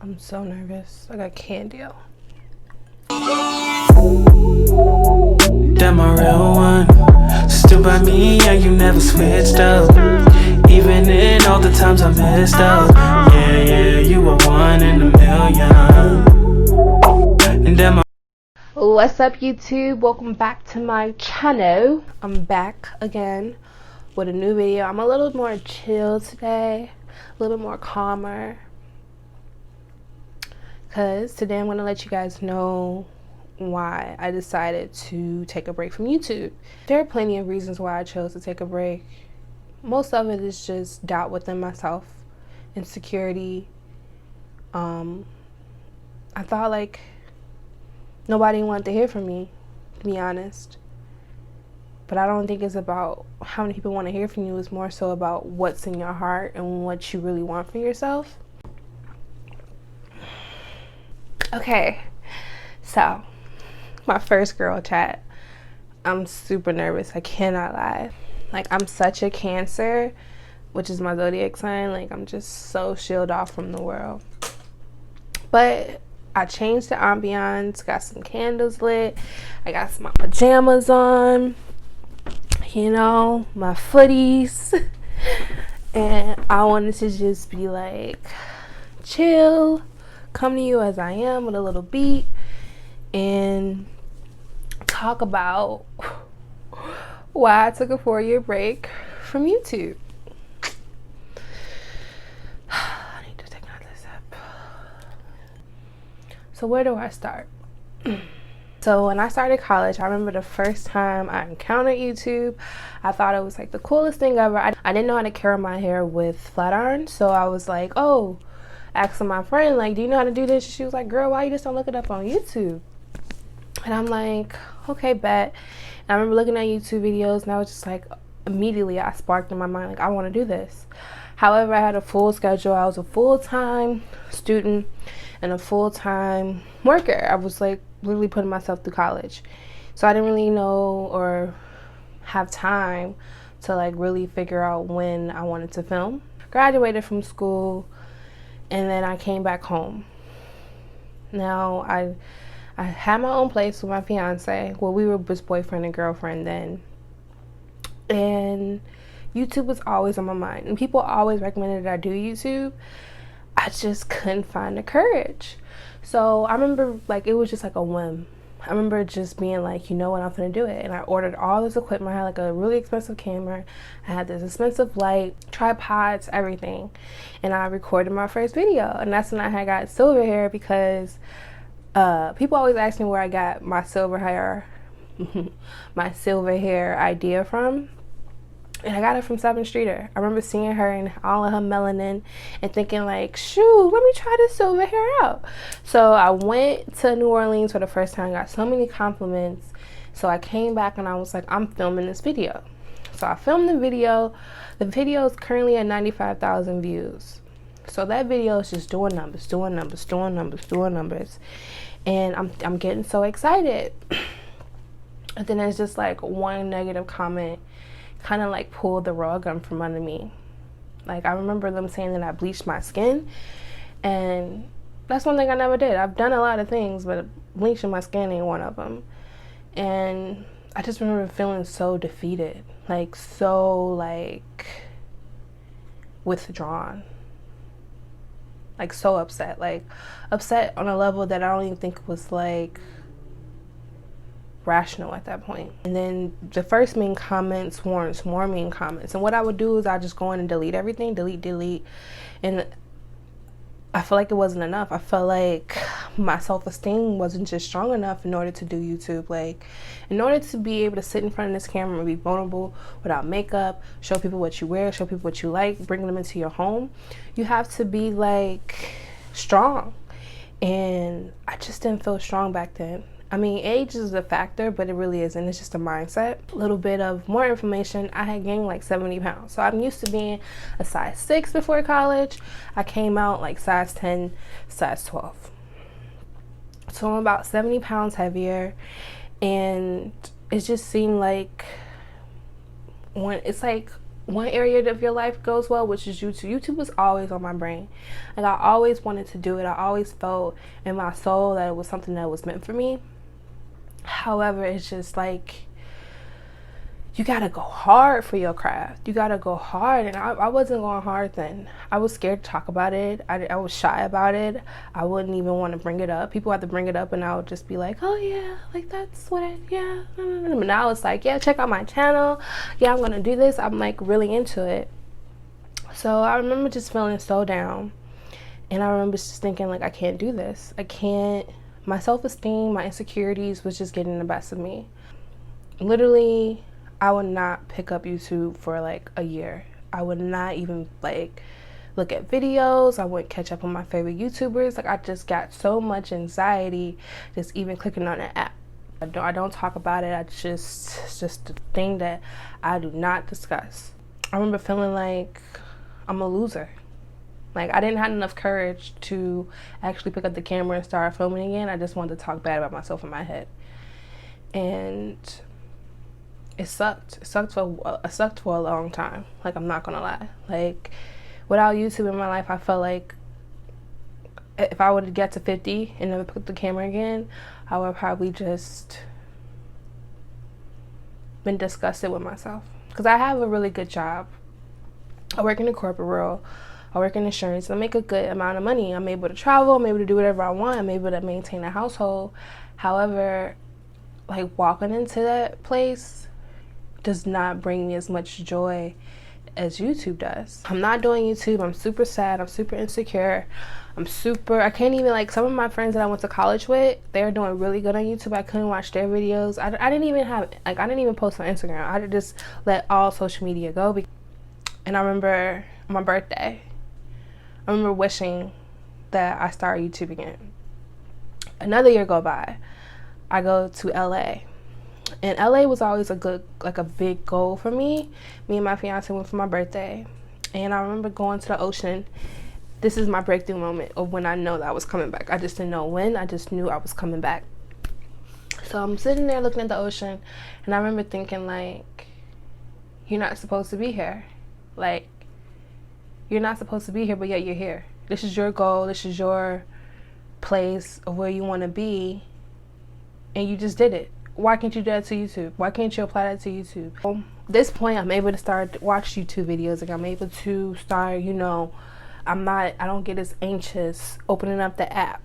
I'm so nervous. Like I can't deal. That my real one. Still by me, yeah, you never switched up. Even in all the times I messed up. Yeah, you were one in a million. And that my What's up, YouTube? Welcome back to my channel. I'm back again with a new video. I'm a little more chill today, a little bit more calmer, because today I'm going to let you guys know why I decided to take a break from YouTube. There are plenty of reasons why I chose to take a break. Most of it is just doubt within myself, insecurity. I thought like nobody wanted to hear from me, to be honest. But I don't think it's about how many people want to hear from you. It's more so about what's in your heart and what you really want for yourself. Okay, so my first girl chat. I'm super nervous. I cannot lie. Like, I'm such a Cancer, which is my zodiac sign. Like, I'm just so shielded off from the world. But I changed the ambiance, got some candles lit, I got my pajamas on, you know, my footies, and I wanted to just be like chill, come to you as I am with a little beat, and talk about why I took a 4-year break from YouTube. I need to take another sip. So where do I start? So when I started college, I remember the first time I encountered YouTube, I thought it was like the coolest thing ever. I didn't know how to curl my hair with flat irons, so I was like, oh, asking my friend, like, do you know how to do this? She was like, girl, why you just don't look it up on YouTube? And I'm like, okay, bet. And I remember looking at YouTube videos, and I was just like, immediately I sparked in my mind, like, I want to do this. However, I had a full schedule. I was a full-time student and a full-time worker. I was like literally putting myself through college. So I didn't really know or have time to like really figure out when I wanted to film. Graduated from school, and then I came back home. Now I had my own place with my fiance. Well, we were just boyfriend and girlfriend then. And YouTube was always on my mind. And people always recommended that I do YouTube. I just couldn't find the courage. So I remember like it was just like a whim. I remember just being like, you know what, I'm gonna do it. And I ordered all this equipment. I had like a really expensive camera. I had this expensive light, tripods, everything. And I recorded my first video. And that's when I had got silver hair, because people always ask me where I got my silver hair idea from. And I got it from 7th Streeter. I remember seeing her and all of her melanin and thinking like, shoot, let me try this silver hair out. So I went to New Orleans for the first time, got so many compliments. So I came back and I was like, I'm filming this video. So I filmed the video. The video is currently at 95,000 views. So that video is just doing numbers. And I'm getting so excited. And then there's just like one negative comment kind of like pulled the rug from under me. Like, I remember them saying that I bleached my skin, and that's one thing I never did. I've done a lot of things, but bleaching my skin ain't one of them. And I just remember feeling so defeated, like so like withdrawn, like so upset, like upset on a level that I don't even think was like rational at that point. And then the first mean comments warrants more mean comments, and what I would do is I just go in and delete everything, delete, and I feel like it wasn't enough. I felt like my self-esteem wasn't just strong enough in order to do YouTube. Like, in order to be able to sit in front of this camera and be vulnerable without makeup, show people what you wear, show people what you like, bring them into your home, you have to be like strong. And I just didn't feel strong back then. I mean, age is a factor, but it really isn't. It's just a mindset. A little bit of more information. I had gained like 70 pounds. So I'm used to being a size 6 before college. I came out like size 10, size 12. So I'm about 70 pounds heavier. And it just seemed like one area of your life goes well, which is YouTube. YouTube was always on my brain. Like, I always wanted to do it. I always felt in my soul that it was something that was meant for me. However, it's just like, you gotta go hard for your craft. You gotta go hard, and I wasn't going hard then. I was scared to talk about it. I was shy about it. I wouldn't even want to bring it up. People had to bring it up, and I would just be like, oh yeah, like that's what yeah. But now it's like, yeah, check out my channel. Yeah, I'm gonna do this. I'm like really into it. So I remember just feeling so down, and I remember just thinking like, I can't do this. I can't. My self-esteem, my insecurities was just getting the best of me. Literally, I would not pick up YouTube for like a year. I would not even like look at videos. I wouldn't catch up on my favorite YouTubers. Like, I just got so much anxiety just even clicking on an app. I don't talk about it. It's just a thing that I do not discuss. I remember feeling like I'm a loser. Like, I didn't have enough courage to actually pick up the camera and start filming again. I just wanted to talk bad about myself in my head. And it sucked. It sucked for a long time. Like, I'm not gonna lie. Like, without YouTube in my life, I felt like if I would get to 50 and never pick up the camera again, I would probably just been disgusted with myself. Because I have a really good job. I work in the corporate world. I work in insurance. I make a good amount of money. I'm able to travel. I'm able to do whatever I want. I'm able to maintain a household. However, like, walking into that place does not bring me as much joy as YouTube does. I'm not doing YouTube. I'm super sad. I'm super insecure. I can't even, like, some of my friends that I went to college with, they're doing really good on YouTube. I couldn't watch their videos. I didn't even post on Instagram. I just let all social media go. And I remember my birthday, I remember wishing that I start YouTube again. Another year go by. I go to LA. And LA was always a big goal for me. Me and my fiance went for my birthday. And I remember going to the ocean. This is my breakthrough moment of when I know that I was coming back. I just didn't know when. I just knew I was coming back. So I'm sitting there looking at the ocean. And I remember thinking, like, you're not supposed to be here. Like, you're not supposed to be here, but yet you're here. This is your goal. This is your place of where you want to be. And you just did it. Why can't you do that to YouTube? Why can't you apply that to YouTube? At this point, I'm able to start watch YouTube videos. Like, I'm able to start, I don't get as anxious opening up the app.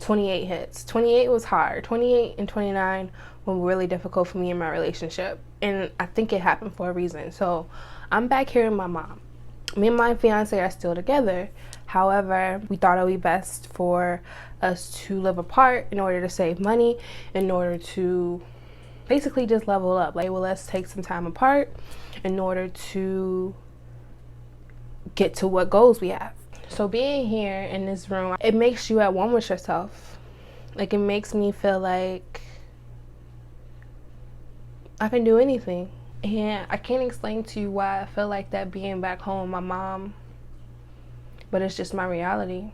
28 hits. 28 was hard. 28 and 29 were really difficult for me in my relationship. And I think it happened for a reason. So I'm back here with my mom. Me and my fiance are still together. However, we thought it would be best for us to live apart in order to save money, in order to basically just level up. Like, well, let's take some time apart in order to get to what goals we have. So being here in this room, it makes you at one with yourself. Like, it makes me feel like I can do anything. And I can't explain to you why I feel like that being back home with my mom, but it's just my reality.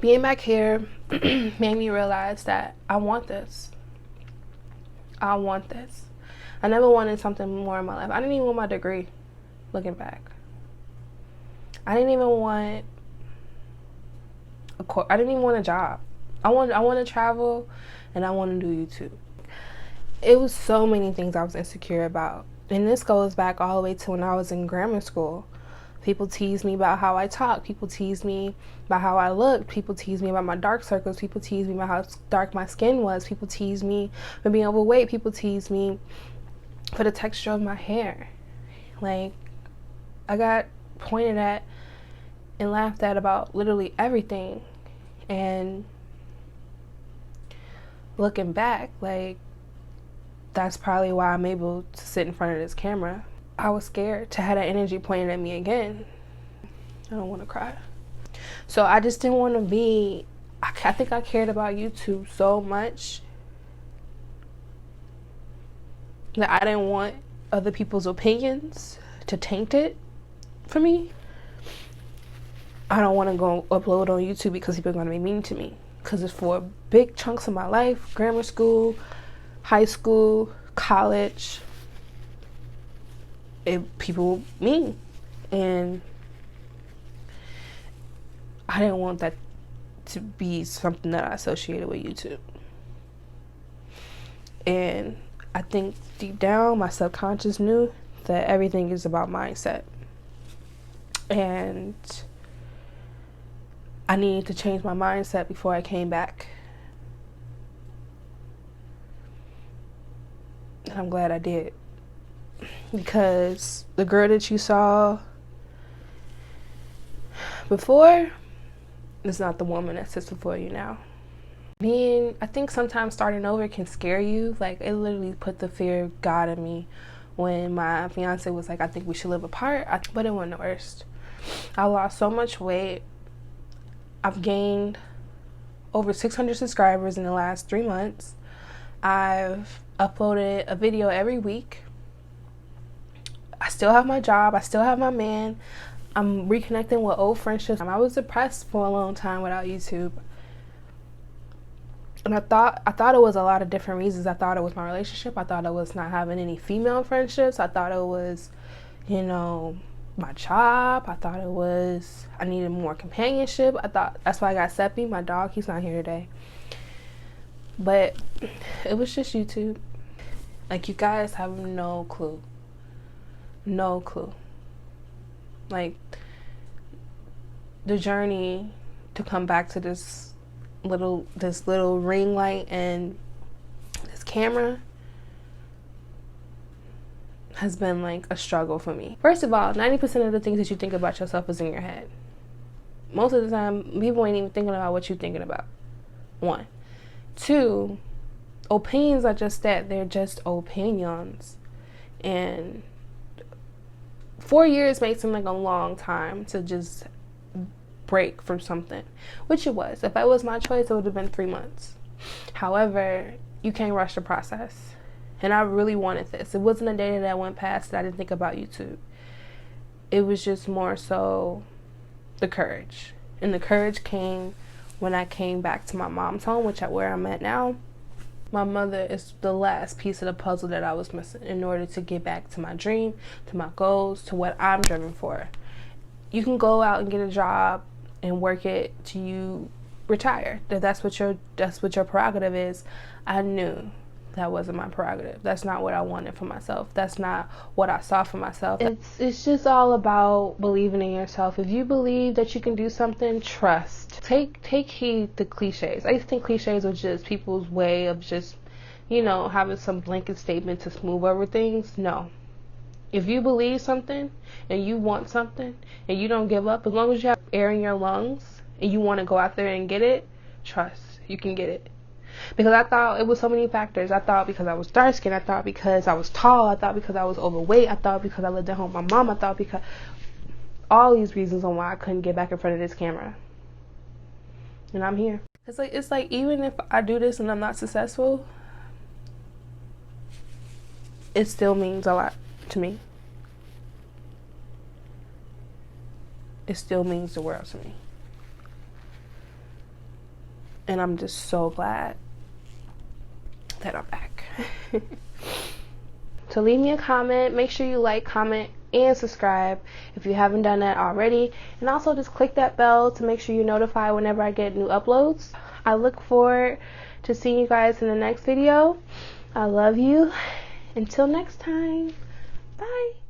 Being back here made me realize that I want this. I want this. I never wanted something more in my life. I didn't even want my degree, looking back. I didn't even want a job. I want to travel, and I want to do YouTube. It was so many things I was insecure about. And this goes back all the way to when I was in grammar school. People teased me about how I talk. People teased me about how I looked. People teased me about my dark circles. People teased me about how dark my skin was. People teased me for being overweight. People teased me for the texture of my hair. Like, I got pointed at and laughed at about literally everything. And looking back, like, that's probably why I'm able to sit in front of this camera. I was scared to have that energy pointed at me again. I don't want to cry. So I just didn't want to be, I think I cared about YouTube so much that I didn't want other people's opinions to taint it for me. I don't want to go upload on YouTube because people are going to be mean to me. Because it's for big chunks of my life, grammar school, high school, college, people mean. And I didn't want that to be something that I associated with YouTube. And I think deep down my subconscious knew that everything is about mindset. And I needed to change my mindset before I came back. And I'm glad I did. Because the girl that you saw before is not the woman that sits before you now. I think sometimes starting over can scare you. Like, it literally put the fear of God in me when my fiance was like, I think we should live apart. But it wasn't the worst. I lost so much weight. I've gained over 600 subscribers in the last 3 months. I've uploaded a video every week. I still have my job. I still have my man. I'm reconnecting with old friendships. I was depressed for a long time without YouTube. And I thought it was a lot of different reasons. I thought it was my relationship. I thought it was not having any female friendships. I thought it was, you know, my job. I thought it was I needed more companionship. I thought that's why I got Seppi, my dog. He's not here today. But it was just YouTube. Like, you guys have no clue. No clue. Like, the journey to come back to this little ring light and this camera has been like a struggle for me. First of all, 90% of the things that you think about yourself is in your head. Most of the time, people ain't even thinking about what you're thinking about. 1. 2, opinions are just that. They're just opinions. And 4 years may seem like a long time to just break from something, which it was. If that was my choice, it would have been 3 months. However, you can't rush the process. And I really wanted this. It wasn't a day that went past that I didn't think about YouTube. It was just more so the courage. And the courage came when I came back to my mom's home, where I'm at now. My mother is the last piece of the puzzle that I was missing in order to get back to my dream, to my goals, to what I'm driven for. You can go out and get a job and work it till you retire. That's what your prerogative is. I knew that wasn't my prerogative. That's not what I wanted for myself. That's not what I saw for myself. It's just all about believing in yourself. If you believe that you can do something, trust. Take heed to cliches. I used to think cliches were just people's way of just, you know, having some blanket statement to smooth over things. No. If you believe something and you want something and you don't give up, as long as you have air in your lungs and you want to go out there and get it, trust, you can get it. Because I thought it was so many factors. I thought because I was dark skinned, I thought because I was tall, I thought because I was overweight, I thought because I lived at home with my mom, I thought because all these reasons on why I couldn't get back in front of this camera. And I'm here. It's like even if I do this and I'm not successful, it still means a lot to me. It still means the world to me. And I'm just so glad that I'm back. So leave me a comment. Make sure you like, comment, and subscribe if you haven't done that already. And also just click that bell to make sure you're notified whenever I get new uploads. I look forward to seeing you guys in the next video. I love you. Until next time. Bye.